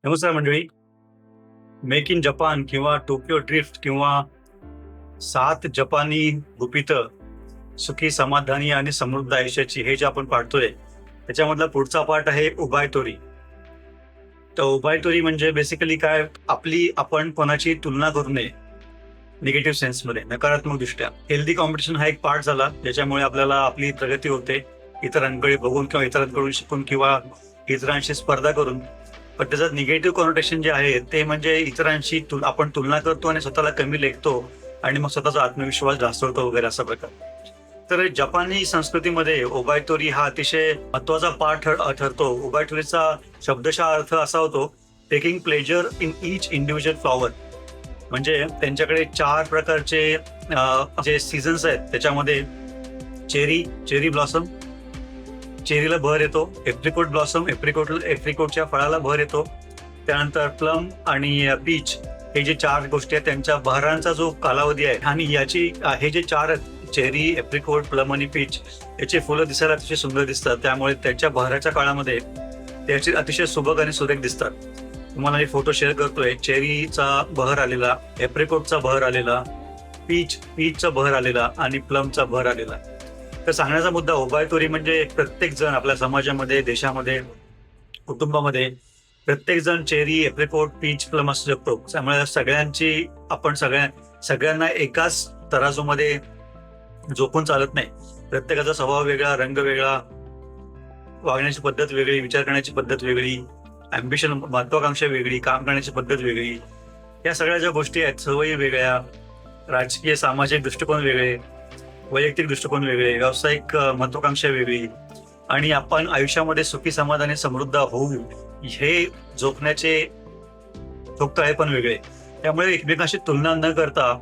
नमस्कार मंडळी. Make in Japan किंवा टोकियो ड्रिफ्ट किंवा 7 जपानी गुपितं सुखी समाधानी आणि समृद्ध आयुष्याची हे जे आपण पाहतोय त्याच्यामधला पुढचा पार्ट आहे उबायतोरी. तर उबायतोरी म्हणजे बेसिकली काय, आपण कोणाची तुलना करू नये निगेटिव्ह सेन्समध्ये, नकारात्मक दृष्ट्या. हेल्दी कॉम्पिटिशन हा एक पार्ट झाला ज्याच्यामुळे आपल्याला आपली प्रगती होते इतरांकडे बघून किंवा इतरांकडून शिकून किंवा इतरांशी स्पर्धा करून. पण त्याचं निगेटिव्ह कॉनोटेशन जे आहे ते म्हणजे इतरांशी आपण तुलना करतो आणि स्वतःला कमी लेखतो आणि मग स्वतःचा आत्मविश्वास ढासळतो वगैरे असा प्रकार. तर जपानी संस्कृतीमध्ये ओबायतोरी हा अतिशय महत्वाचा पार्ट ठरतो. ओबायतोरीचा शब्दशः अर्थ असा होतो, taking pleasure in each individual flower. म्हणजे त्यांच्याकडे 4 प्रकारचे जे सीझन्स आहेत त्याच्यामध्ये चेरी ब्लॉसम, चेरीला बहर येतो. एप्रिकोट ब्लॉसम, एप्रिकोटच्या फळाला बहर येतो. त्यानंतर प्लम आणि पीच, हे जे 4 गोष्टी आहेत त्यांच्या बहरांचा जो कालावधी आहे आणि हे जे 4 आहेत, चेरी, एप्रिकोट, प्लम आणि पीच, याचे फुलं दिसायला अतिशय सुंदर दिसतात. त्यामुळे त्यांच्या बहराच्या काळामध्ये त्याचे अतिशय सुबक आणि सुरेख दिसतात. तुम्हाला मी फोटो शेअर करतोय. चेरीचा बहर आलेला, एप्रिकोटचा बहर आलेला, पीचचा बहर आलेला आणि प्लमचा बहर आलेला. तर सांगण्याचा मुद्दा, ओबायतोरी म्हणजे प्रत्येक जण आपल्या समाजामध्ये, देशामध्ये, कुटुंबामध्ये प्रत्येक जण चेरी, एप्रिकोट, पीच, प्लम असू शकतो. त्यामुळे आपण सगळ्यांना एकाच तराजूमध्ये झोपून चालत नाही. प्रत्येकाचा स्वभाव वेगळा, रंग वेगळा, वागण्याची पद्धत वेगळी, विचार करण्याची पद्धत वेगळी, अँबिशन महत्वाकांक्षा वेगळी, काम करण्याची पद्धत वेगळी. या सगळ्या ज्या गोष्टी आहेत, सवयी वेगळ्या, राजकीय सामाजिक दृष्टिकोन वेगळे, वैयक्तिक दृष्टिकोन वेगळे, व्यावसायिक महत्वाकांक्षा वेगळी आणि आपण आयुष्यामध्ये सुखी समाधानी समृद्ध होऊ हे झोकताळे पण वेगळे. त्यामुळे एकमेकांशी तुलना न करता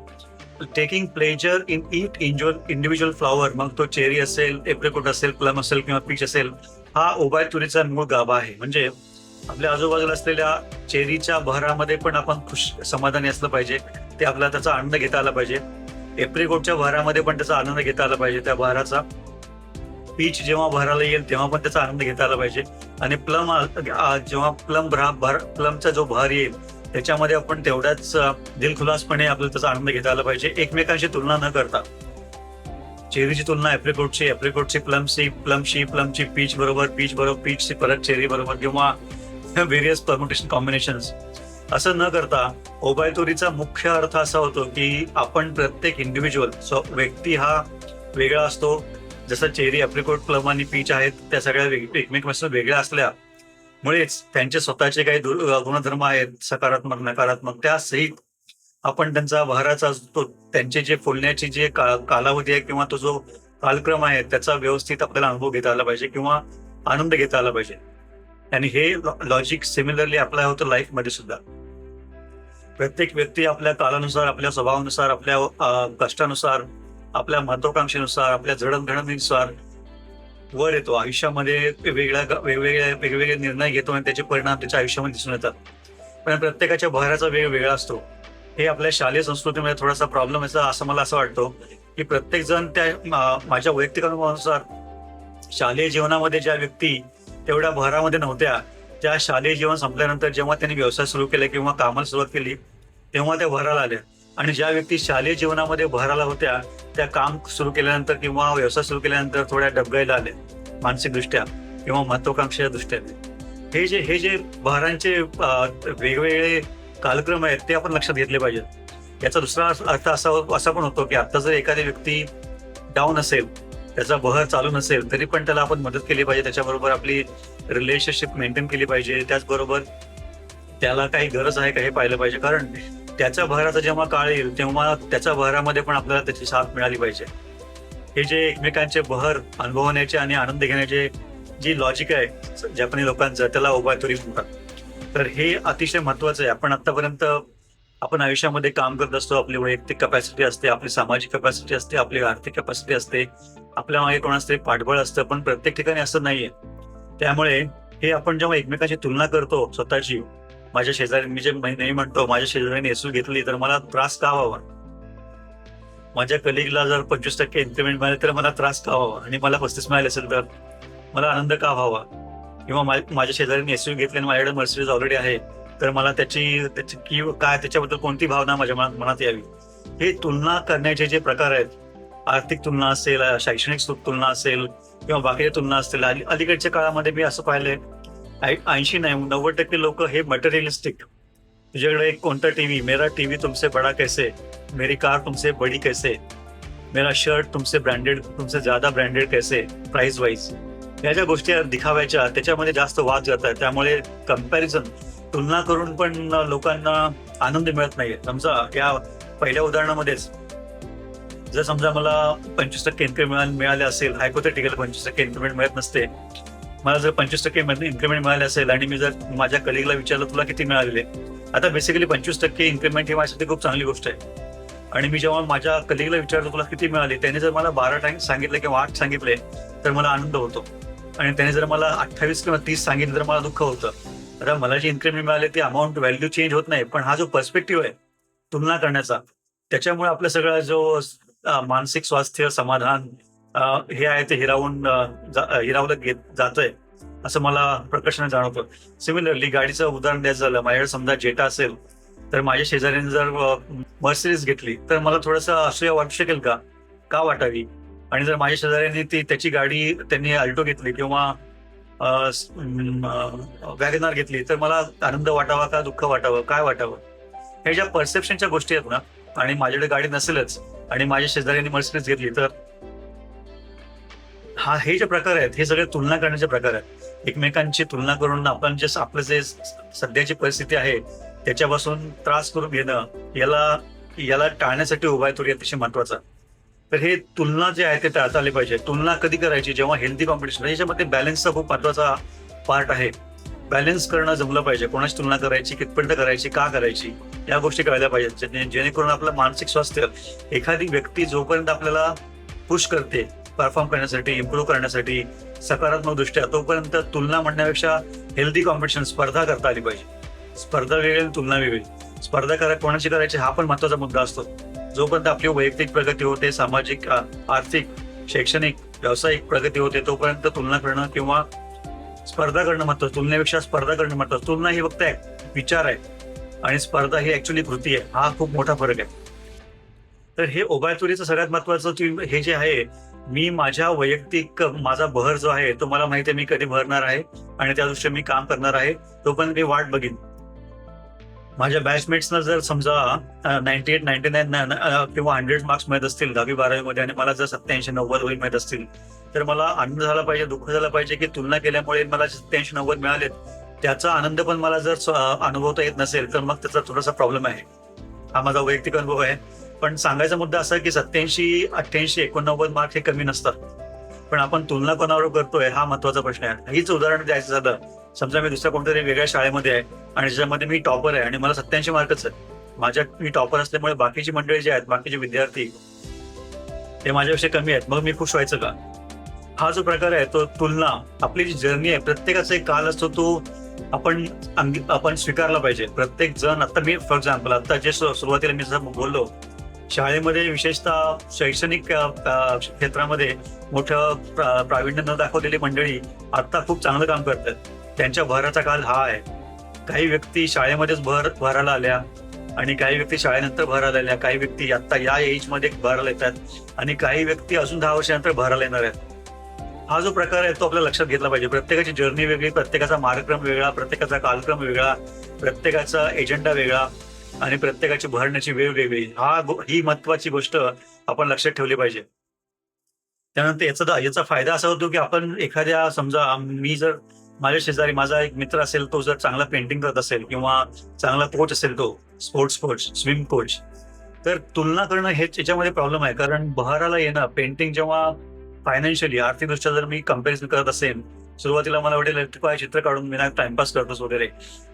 taking pleasure in eat individual flower, मग तो चेरी असेल, एप्रिकोट असेल, प्लम असेल किंवा पीच असेल, हा ओबायतोरीचा मूळ गाभा आहे. म्हणजे आपल्या आजूबाजूला असलेल्या चेरीच्या बहरामध्ये पण आपण खुश समाधानी असलं पाहिजे, ते आपल्याला त्याचा आनंद घेता आला पाहिजे. एप्रिकोटच्या बहरामध्ये पण त्याचा आनंद घेता आला पाहिजे त्या बहराचा. पीच जेव्हा बहराला येईल तेव्हा पण त्याचा आनंद घेता आला पाहिजे. आणि जेव्हा प्लमचा जो बहर येईल त्याच्यामध्ये आपण तेवढ्याच दिलखुलासपणे आपल्याला त्याचा आनंद घेता आला पाहिजे, एकमेकांशी तुलना न करता. चेरीची तुलना एप्रिकोटची प्लमची पीच बरोबर, पीचची परत चेरी बरोबर किंवा व्हेरियस परम्युटेशन कॉम्बिनेशन्स असं न करता ओबायतोरीचा मुख्य अर्थ असा होतो की आपण प्रत्येक इंडिव्हिज्युअल, व्यक्ती हा वेगळा असतो. जसं चेरी, एप्रिकोट, प्लम आणि पीच आहेत त्या सगळ्या एकमेकांपासून वेगळ्या असल्यामुळेच त्यांचे स्वतःचे काही गुणधर्म आहेत, सकारात्मक, नकारात्मक, त्या सहित आपण त्यांचा बहराचा त्यांचे जे फुलण्याची जे कालावधी आहे किंवा तो जो कालक्रम आहे त्याचा व्यवस्थित आपल्याला अनुभव घेता आला पाहिजे किंवा आनंद घेता आला पाहिजे. आणि हे लॉजिक सिमिलरली अप्लाय होतं लाईफमध्ये सुद्धा. प्रत्येक व्यक्ती आपल्या कालानुसार, आपल्या स्वभावानुसार, आपल्या कष्टानुसार, आपल्या महत्वाकांक्षेनुसार, आपल्या जडणघडणीनुसार वर येतो. आयुष्यामध्ये वेगवेगळे निर्णय घेतो आणि त्याचे परिणाम त्याच्या आयुष्यामध्ये दिसून येतात. पण प्रत्येकाच्या बहराचा वेगळा असतो. हे आपल्या शालेय संस्कृतीमध्ये थोडासा प्रॉब्लेम आहे असं मला वाटतो की प्रत्येक जण माझ्या वैयक्तिक अनुभवानुसार शालेय जीवनामध्ये ज्या व्यक्ती तेवढ्या बहरामध्ये नव्हत्या, त्या शालेय जीवन संपल्यानंतर जेव्हा त्यांनी व्यवसाय सुरू केला किंवा कामाला सुरुवात केली तेव्हा त्या बहराला आल्या. आणि ज्या व्यक्ती शालेय जीवनामध्ये बहराला होत्या त्या काम सुरू केल्यानंतर किंवा व्यवसाय सुरू केल्यानंतर थोड्या डबघाईला आले मानसिकदृष्ट्या किंवा महत्वाकांक्षेच्या दृष्ट्याने. हे जे बहरांचे वेगवेगळे कालक्रम आहेत ते आपण लक्षात घेतले पाहिजेत. याचा दुसरा अर्थ असा पण होतो की आता जर एखादी व्यक्ती डाऊन असेल, त्याचा बहर चालू नसेल, तरी पण त्याला आपण मदत केली पाहिजे, त्याच्याबरोबर आपली रिलेशनशिप मेंटेन केली पाहिजे. त्याचबरोबर त्याला काही गरज आहे का हे पाहिलं पाहिजे, कारण त्याच्या बहराचा जेव्हा काळ येईल तेव्हा त्याच्या बहरामध्ये पण आपल्याला त्याची साथ मिळाली पाहिजे. हे जे एकमेकांचे बहर अनुभवण्याचे आणि आनंद घेण्याचे जी लॉजिक आहे जपानी लोकांचं, त्याला ओबायतोरी म्हणतात. तर हे अतिशय महत्वाचं आहे. आपण आयुष्यामध्ये काम करत असतो, आपली वैयक्तिक कॅपॅसिटी असते, आपली सामाजिक कॅपॅसिटी असते, आपली आर्थिक कॅपॅसिटी असते, आपल्या मागे कोणाचं तरी पाठबळ असतं, पण प्रत्येक ठिकाणी असं नाहीये. त्यामुळे हे आपण जेव्हा एकमेकांची तुलना करतो स्वतःची, माझ्या शेजारी, मी जे नेहमी म्हणतो, माझ्या शेजाऱ्याने एसयू घेतली तर मला त्रास का व्हावा, माझ्या कलिगला जर 25% इन्क्रिमेंट मिळाले तर मला त्रास का व्हावा आणि मला 35 मिळाले असेल तर मला आनंद का व्हावा, किंवा माझ्या शेजाऱ्यांनी एसयू घेतली आणि माझ्याकडे मर्सिडीज ऑलरेडी आहे तर मला त्याची त्याची की काय त्याच्याबद्दल कोणती भावना माझ्या मनात यावी. हे तुलना करण्याचे जे प्रकार आहेत, आर्थिक तुलना असेल, शैक्षणिक तुलना असेल किंवा बाकीच्या तुलना असतील, अलीकडच्या काळामध्ये मी असं पाहिलंय 80 नाही 90% लोक हे मटेरियलिस्टिक. तुझ्याकडे एक कोणता टीव्ही, मेरा टीव्ही तुमसे बडा कैसे, मेरी कार तुमसे बडी कैसे, मेरा शर्ट तुमसे ब्रँडेड तुमसे ज्यादा ब्रँडेड कैसे प्राइस वाईज, या ज्या गोष्टी दिखावायच्या त्याच्यामध्ये जास्त वाद जातात. त्यामुळे कम्पॅरिझन तुलना करून पण लोकांना आनंद मिळत नाहीये. समजा या पहिल्या उदाहरणामध्येच जर समजा मला 25% इन्क्रीमेंट मिळाले असेल, हायपोथेटिकल 25% इन्क्रीमेंट मिळत नसते, मला जर 25% इन्क्रीमेंट मिळाले असेल आणि मी जर माझ्या कलिगला विचारलं तुला किती मिळालेले, आता बेसिकली 25% इन्क्रीमेंट ही माझ्यासाठी खूप चांगली गोष्ट आहे. आणि मी जेव्हा माझ्या कलिगला विचारतो तुला किती मिळाले, त्याने जर मला 12 टाइम सांगितले किंवा 8 सांगितले तर मला आनंद होतो. आणि त्याने जर मला 28 किंवा 30 सांगितलं तर मला दुःख होतं. आता मला जे इन्क्रीमेंट मिळाले ते अमाऊंट व्हॅल्यू चेंज होत नाही, पण हा जो पर्स्पेक्टिव्ह आहे तुलना करण्याचा, त्याच्यामुळे आपला सगळा जो मानसिक स्वास्थ्य, समाधान हे आहे ते हिरावलं जातंय असं मला प्रकर्षाने जाणवतं. सिमिलरली गाडीचं उदाहरण द्यायचं झालं, माझ्याकडे समजा जेटा असेल तर माझ्या शेजाऱ्याने जर मर्सिडीज घेतली तर मला थोडंसं असूया वाटू शकेल का वाटावी. आणि जर माझ्या शेजाऱ्याने त्याची गाडी त्यांनी अल्टो घेतली किंवा वॅगनार घेतली तर मला आनंद वाटावा का दुःख वाटावं, काय वाटावं. हे ज्या परसेप्शनच्या गोष्टी आहेत ना, आणि माझ्याकडे गाडी नसेलच आणि माझ्या शेजाऱ्यांनी मर्सिडीज घेतली तर हे जे प्रकार आहेत हे सगळे तुलना करण्याचे प्रकार आहेत. एकमेकांची तुलना करून आपण आपलं जे सध्याची परिस्थिती आहे त्याच्यापासून त्रास करून घेणं, याला टाळण्यासाठी उभायतोरी अतिशय महत्वाचा. तर हे तुलना जे आहे ते टाळता आले पाहिजे. तुलना कधी करायची, जेव्हा हेल्दी कॉम्पिटिशन, याच्यामध्ये बॅलन्सचा खूप महत्वाचा पार्ट आहे. बॅलन्स करणं जमलं पाहिजे. कोणाची तुलना करायची, कितपर्यंत करायची, का करायची, या गोष्टी कळल्या पाहिजेत. जेणेकरून आपलं मानसिक स्वास्थ्य, एखादी व्यक्ती जोपर्यंत आपल्याला पुश करते परफॉर्म करण्यासाठी, इम्प्रूव्ह करण्यासाठी सकारात्मक दृष्ट्या, तोपर्यंत तुलना म्हणण्यापेक्षा हेल्दी कॉम्पिटिशन, स्पर्धा करता आली पाहिजे. स्पर्धा वेगळी, तुलना वेगळी. स्पर्धा कोणाची करायची हा पण महत्वाचा मुद्दा असतो. जोपर्यंत आपली वैयक्तिक प्रगती होते, सामाजिक, आर्थिक, शैक्षणिक, व्यावसायिक प्रगती होते, तोपर्यंत तुलना करणं किंवा स्पर्धा करणं महत्वाचं. तुलनेपेक्षा स्पर्धा करणं महत्वाचं. तुलना ही फक्त विचार आहे आणि स्पर्धा ही ऍक्च्युअली कृती आहे. हा खूप मोठा फरक आहे. तर हे उभायतोरीचं सगळ्यात महत्वाचं हे जे आहे, मी माझ्या वैयक्तिक माझा बहर जो आहे तो मला माहिती आहे मी कधी भरणार आहे आणि त्या दृष्टीने मी काम करणार आहे. तोपर्यंत मी वाट बघीन. माझ्या बॅचमेट्सना जर समजा 98, 99 किंवा 100 मार्क्स मिळत असतील 10वी-12वी मध्ये आणि मला जर 87-90 वगैरे मिळत असतील तर मला आनंद झाला पाहिजे, दुःख झाला पाहिजे की तुलना केल्यामुळे मला 87-90 मिळालेत. त्याचा आनंद पण मला जर अनुभवता येत नसेल तर मग त्याचा थोडासा प्रॉब्लेम आहे. हा माझा वैयक्तिक अनुभव आहे. पण सांगायचा मुद्दा असा की 87, 88, 89 मार्क हे कमी नसतात. पण आपण तुलना कोणावर करतोय हा महत्वाचा प्रश्न आहे. हीच उदाहरण द्यायचं झालं, समजा मी दुसऱ्या कोणत्या तरी वेगळ्या शाळेमध्ये आहे आणि ज्याच्यामध्ये मी टॉपर आहे आणि मला 87 मार्कच आहे. मी टॉपर असल्यामुळे बाकीची मंडळी जे आहेत, बाकीचे विद्यार्थी ते माझ्यापेक्षा कमी आहेत, मग मी खुश व्हायचं का? हा जो प्रकार आहे तो तुलना, आपली जी जर्नी आहे, प्रत्येकाचा एक काल असतो, तो आपण स्वीकारला पाहिजे. प्रत्येक जण, आता मी फॉर एक्झाम्पल आता जे सुरुवातीला मी जसं बोललो, शाळेमध्ये विशेषतः शैक्षणिक क्षेत्रामध्ये मोठं प्रावीण्य न दाखवलेली मंडळी आता खूप चांगलं काम करतात. त्यांच्या भराचा काल हा आहे. काही व्यक्ती शाळेमध्येच भराला आल्या आणि काही व्यक्ती शाळेनंतर भराला आल्या, काही व्यक्ती आता या एज मध्ये भराला येतात आणि काही व्यक्ती अजून 10 वर्षानंतर भराला येणार आहेत. हा जो प्रकार आहे तो आपल्याला लक्षात घेतला पाहिजे. प्रत्येकाची जर्नी वेगळी, प्रत्येकाचा मार्गक्रम वेगळा, प्रत्येकाचा कालक्रम वेगळा, प्रत्येकाचा एजेंडा वेगळा आणि प्रत्येकाची भरण्याची वेळ वेगळी. ही महत्वाची गोष्ट आपण लक्षात ठेवली पाहिजे. त्यानंतर याचा फायदा असा होतो की आपण एखाद्या, समजा मी जर माझ्या शेजारी माझा एक मित्र असेल, तो जर चांगला पेंटिंग करत असेल किंवा चांगला कोच असेल, तो स्पोर्ट्स कोच, स्विम कोच, तर तुलना करणं हेच याच्यामध्ये प्रॉब्लेम आहे. कारण बहाराला येणं, पेंटिंग जेव्हा फायनान्शियली, आर्थिकदृष्ट्या जर मी कम्पॅरिझन करत असेल, सुरुवातीला मला वाटेल चित्र काढून मी टाइमपास करतोस वगैरे.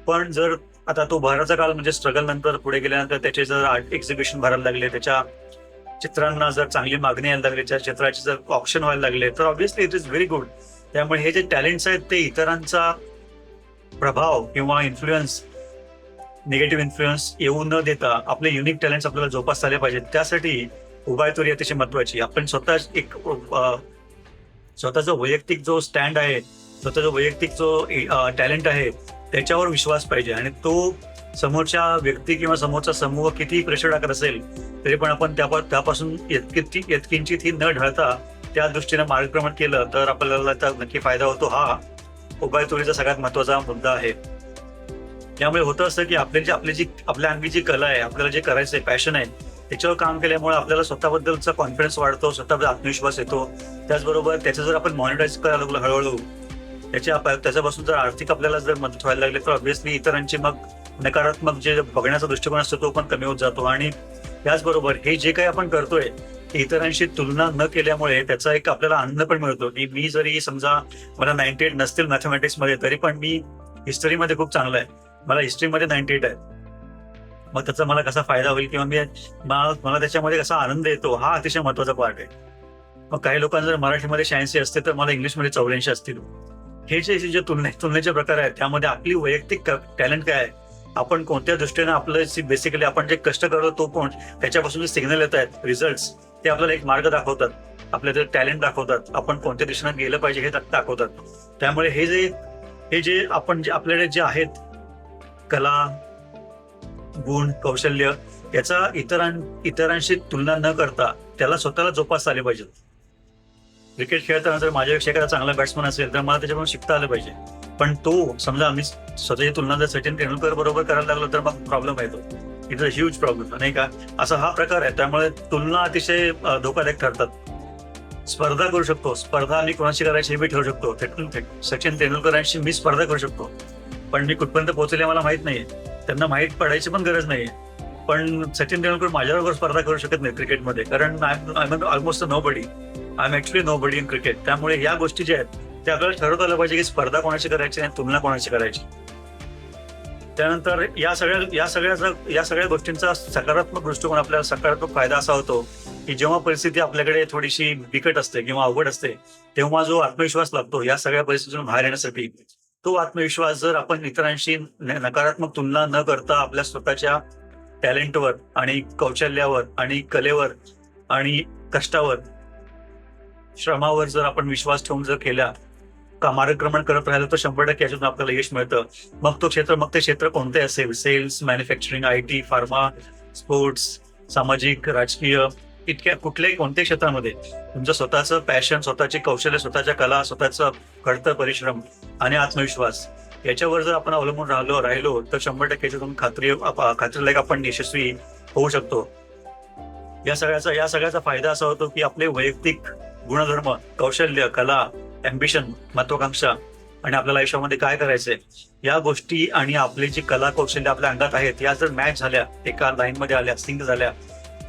पण जर आता तो बहाराचा काल म्हणजे स्ट्रगल नंतर पुढे गेल्यानंतर त्याचे जर आर्ट एक्झिबिशन भरायला लागले, त्याच्या चित्रांना जर चांगली मागणी यायला लागली, त्या चित्राचे जर ऑप्शन व्हायला लागले, तर obviously it is very good. त्यामुळे हे जे टॅलेंट्स आहेत ते इतरांचा प्रभाव किंवा इन्फ्लुएन्स, निगेटिव्ह इन्फ्लुएन्स येऊ न देता आपले युनिक टॅलेंट्स आपल्याला जोपासता आले पाहिजेत. त्यासाठी उभायतोरी अतिशय महत्वाची. आपण स्वतःचा वैयक्तिक जो स्टँड आहे, स्वतःचा वैयक्तिक जो टॅलेंट आहे त्याच्यावर विश्वास पाहिजे. आणि तो समोरच्या व्यक्ती किंवा समोरचा समूह कितीही प्रेशर टाकत असेल तरी पण आपण त्यापासून यत्किंचितही न ढळता त्या दृष्टीने मार्गक्रमण केलं तर आपल्याला त्याचा नक्की फायदा होतो. हा उभयतोडीचा सगळ्यात महत्वाचा मुद्दा आहे. त्यामुळे होतं असं की आपल्या अंगी जी कला आहे, आपल्याला जे करायचंय, पॅशन आहे, त्याच्यावर काम केल्यामुळे आपल्याला स्वतःबद्दलचा कॉन्फिडन्स वाढतो, स्वतःबद्दल आत्मविश्वास येतो. त्याचबरोबर त्याचं जर आपण मॉनिटाईज करायला लागलो हळूहळू, त्याच्यापासून जर आर्थिक आपल्याला जर मदत व्हायला लागली तर ऑब्व्हियसली इतरांची मग नकारात्मक जे बघण्याचा दृष्टिकोन असतो तो पण कमी होत जातो. आणि त्याचबरोबर हे जे काही आपण करतोय इतरांशी तुलना न केल्यामुळे त्याचा एक आपल्याला आनंद पण मिळतो की मी जरी समजा मला 98 नसतील मॅथमॅटिक्समध्ये तरी पण मी हिस्टरीमध्ये खूप चांगला आहे, मला हिस्ट्रीमध्ये 98 आहे. मग त्याचा मला कसा फायदा होईल किंवा मला त्याच्यामध्ये कसा आनंद येतो, हा अतिशय महत्वाचा पार्ट आहे. मग काही लोकांना जर मराठीमध्ये 86 असते तर मला इंग्लिशमध्ये 84 असतील. हे जे तुलनेचे प्रकार आहेत त्यामध्ये आपली वैयक्तिक टॅलेंट काय आहे, आपण कोणत्या दृष्टीने आपलं बेसिकली आपण जे कष्ट करतो तो पण त्याच्यापासून जे सिग्नल येत आहेत, रिझल्ट्स, ते आपल्याला एक मार्ग दाखवतात, आपले जे टॅलेंट दाखवतात, आपण कोणत्या दिशेने गेलं पाहिजे हे दाखवतात. त्यामुळे हे जे आपल्याकडे जे आहेत कला, गुण, कौशल्य, याचा इतरांशी तुलना न करता त्याला स्वतःला जोपासता आले पाहिजे. क्रिकेट खेळताना जर माझ्यापेक्षा एखादा चांगला बॅट्समन असेल तर मला त्याच्याकडून शिकता आलं पाहिजे. पण तो समजा मी स्वतःची तुलना जर सचिन तेंडुलकर बरोबर करायला लागलो तर मग प्रॉब्लेम येतो. इट्स अ ह्यूज प्रॉब्लेम, नाही का? असा हा प्रकार आहे. त्यामुळे तुलना अतिशय धोकादायक ठरतात. स्पर्धा करू शकतो, स्पर्धा मी कोणाशी करायची हे मी ठरवू शकतो. सचिन तेंडुलकरांशी मी स्पर्धा करू शकतो, पण मी कुठपर्यंत पोहोचले मला माहित नाहीये, त्यांना माहीत पडायची पण गरज नाहीये. पण सचिन तेंडुलकर माझ्याबरोबर स्पर्धा करू शकत नाही क्रिकेटमध्ये, कारण I am almost nobody, I am actually nobody in cricket. त्यामुळे या गोष्टी ज्या आहेत ते आपल्याला ठरवता आलं पाहिजे की स्पर्धा कोणाची करायची आणि तुलना कोणाची करायची. त्यानंतर या सगळ्या गोष्टींचा सकारात्मक दृष्टिकोन, आपल्याला सकारात्मक फायदा असा होतो की जेव्हा परिस्थिती आपल्याकडे थोडीशी बिकट असते किंवा अवघड असते तेव्हा जो आत्मविश्वास लागतो या सगळ्या परिस्थितीतून बाहेर येण्यासाठी, तो आत्मविश्वास जर आपण इतरांशी नकारात्मक तुलना न करता आपल्या स्वतःच्या टॅलेंटवर आणि कौशल्यावर आणि कलेवर आणि कष्टावर, श्रमावर जर आपण विश्वास ठेवून जर केला, मार्गक्रमण करत राहिलं तर 100% याच्यातून आपल्याला यश मिळतं. मग ते क्षेत्र कोणते असेल, sales, manufacturing, IT, pharma, sports, सामाजिक, राजकीय, कोणत्याही क्षेत्रामध्ये तुमचं स्वतःचं पॅशन, स्वतःची कौशल्य, स्वतःच्या कला, स्वतःचं कढतं परिश्रम आणि आत्मविश्वास याच्यावर जर आपण अवलंबून राहिलो तर 100% याच्यातून खात्रीलायक आपण यशस्वी होऊ शकतो. या सगळ्याचा फायदा असा होतो की आपले वैयक्तिक गुणधर्म, कौशल्य, कला, अँबिशन, महत्वाकांक्षा आणि आपल्याला आयुष्यामध्ये काय करायचंय या गोष्टी आणि आपली जी कला कौशल्य आपल्या अंगात आहेत या जर मॅच झाल्या, एका लाईनमध्ये आल्या, सिंक झाल्या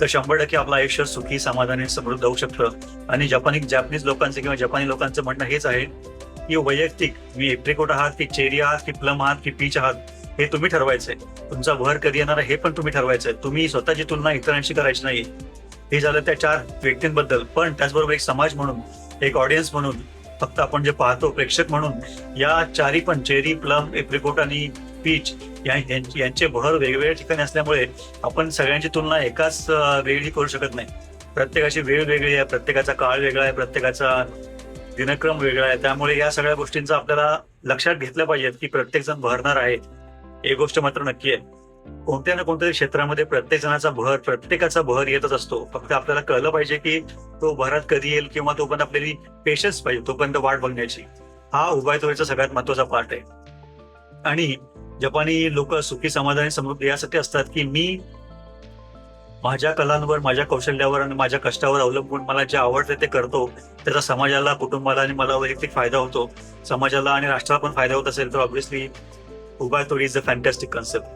तर 100% आपलं आयुष्य सुखी, समाधानी, समृद्ध होऊ शकतं. आणि जपानीज लोकांचं म्हणणं हेच आहे की वैयक्तिक, मी एप्रिकॉट आहात की चेरी आहात की प्लम आहात की पीच आहात, हे तुम्ही ठरवायचंय. तुमचा भर कधी येणार हे पण तुम्ही ठरवायचंय. तुम्ही स्वतःची तुलना इतरांशी करायची नाही. हे झालं त्या 4 व्यक्तींबद्दल. पण त्याचबरोबर एक समाज म्हणून, एक ऑडियन्स म्हणून, फक्त आपण जे पाहतो प्रेक्षक म्हणून, या 4ही पण चेरी, प्लम, एप्रिकॉट आणि पीच यांचे बहर वेगवेगळ्या ठिकाणी असल्यामुळे आपण सगळ्यांची तुलना एकाच वेळी करू शकत नाही. प्रत्येकाची वेळ वेगळी आहे, प्रत्येकाचा काळ वेगळा आहे, प्रत्येकाचा दिनक्रम वेगळा आहे. त्यामुळे या सगळ्या गोष्टींचा आपल्याला लक्षात घेतलं पाहिजे की प्रत्येक जण बहरणार आहे. एक गोष्ट मात्र नक्की आहे, कोणत्या ना कोणत्या क्षेत्रामध्ये प्रत्येकाचा बहर येतच असतो. फक्त आपल्याला कळलं पाहिजे की तो बहरात कधी येईल किंवा तोपर्यंत आपल्याला पेशन्स पाहिजे, तोपर्यंत वाट बघण्याची. हा उभयतोडीचा सगळ्यात महत्वाचा पार्ट आहे. आणि जपानी लोक सुखी, समाधानी, समृद्ध यासाठी असतात की मी माझ्या कलांवर, माझ्या कौशल्यावर आणि माझ्या कष्टावर अवलंबून मला जे आवडते ते करतो. त्याचा समाजाला, कुटुंबाला आणि मला वैयक्तिक फायदा होतो. समाजाला आणि राष्ट्राला पण फायदा होत असेल तर ऑब्व्हियसली उभयतोडी is a fantastic concept.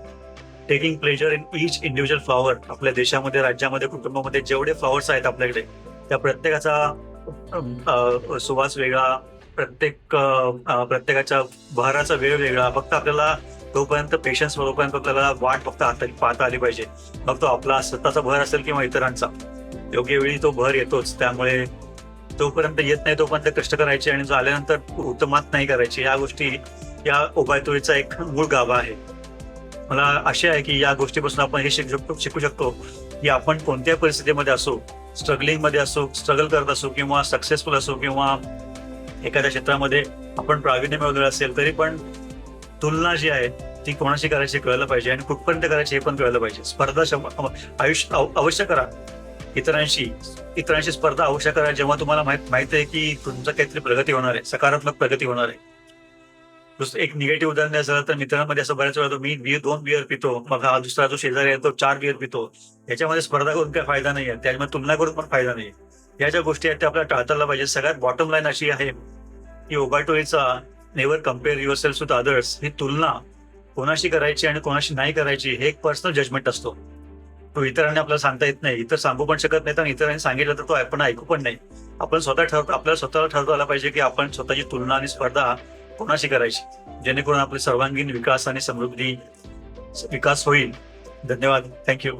Taking pleasure in each individual flower. आपल्या देशामध्ये, राज्यामध्ये, कुटुंबामध्ये जेवढे फ्लॉवर्स आहेत आपल्याकडे, त्या प्रत्येकाचा सुवास वेगळा, प्रत्येकाच्या बहराचा वेळ वेगळा. फक्त आपल्याला तोपर्यंत पेशन्स, तोपर्यंत आपल्याला वाट फक्त पाहता आली पाहिजे. मग तो आपला स्वतःचा बहर असेल किंवा इतरांचा, योग्य वेळी तो बहर येतोच. त्यामुळे तोपर्यंत येत नाही तोपर्यंत कष्ट करायचे आणि जो आल्यानंतर उत्तमात नाही करायची. या गोष्टी या उभयतोडीचा एक मूळ गाभा आहे. मला आशा आहे की या गोष्टीपासून आपण हे शिकू शकतो की आपण कोणत्या परिस्थितीमध्ये असो, स्ट्रगलिंग मध्ये असो, स्ट्रगल करत असो किंवा सक्सेसफुल असो किंवा एखाद्या क्षेत्रामध्ये आपण प्रावीण्य मिळवलेलं असेल तरी पण तुलना जी आहे ती कोणाशी करायची कळलं पाहिजे आणि कुठपर्यंत करायची हे पण कळलं पाहिजे. स्पर्धा अवश्य करा इतरांशी स्पर्धा अवश्य करा जेव्हा तुम्हाला माहित आहे की तुमचं काहीतरी प्रगती होणार आहे, सकारात्मक प्रगती होणार आहे. दुसरं एक निगेटिव्ह उदाहरण द्यायचं झालं तर मित्रांमध्ये असं बऱ्याच वेळा मी 2 बिअर पितो, मग हा दुसरा जो शेजारी आहे तो 4 बिअर पितो. याच्यामध्ये स्पर्धा करून काही फायदा नाहीये, त्याच्यामध्ये तुलना करून पण फायदा नाहीये. या ज्या गोष्टी आहेत त्या आपल्याला टाळतायला पाहिजे. सगळ्यात बॉटम लाईन अशी आहे की ओबाटोरीचा never compare yourself with others ही तुलना कोणाशी करायची आणि कोणाशी नाही करायची हे एक पर्सनल जजमेंट असतो. तो इतरांनी आपल्याला सांगता येत नाही, इतर सांगू पण शकत नाही आणि इतरांनी सांगितलं तर तो आपण ऐकू पण नाही. आपण आपल्याला स्वतःला ठरवता आला पाहिजे की आपण स्वतःची तुलना आणि स्पर्धा कोणाशी करायची, जेणेकरून आपले सर्वांगीण विकास आणि समृद्धी विकास होईल. धन्यवाद. थँक्यू.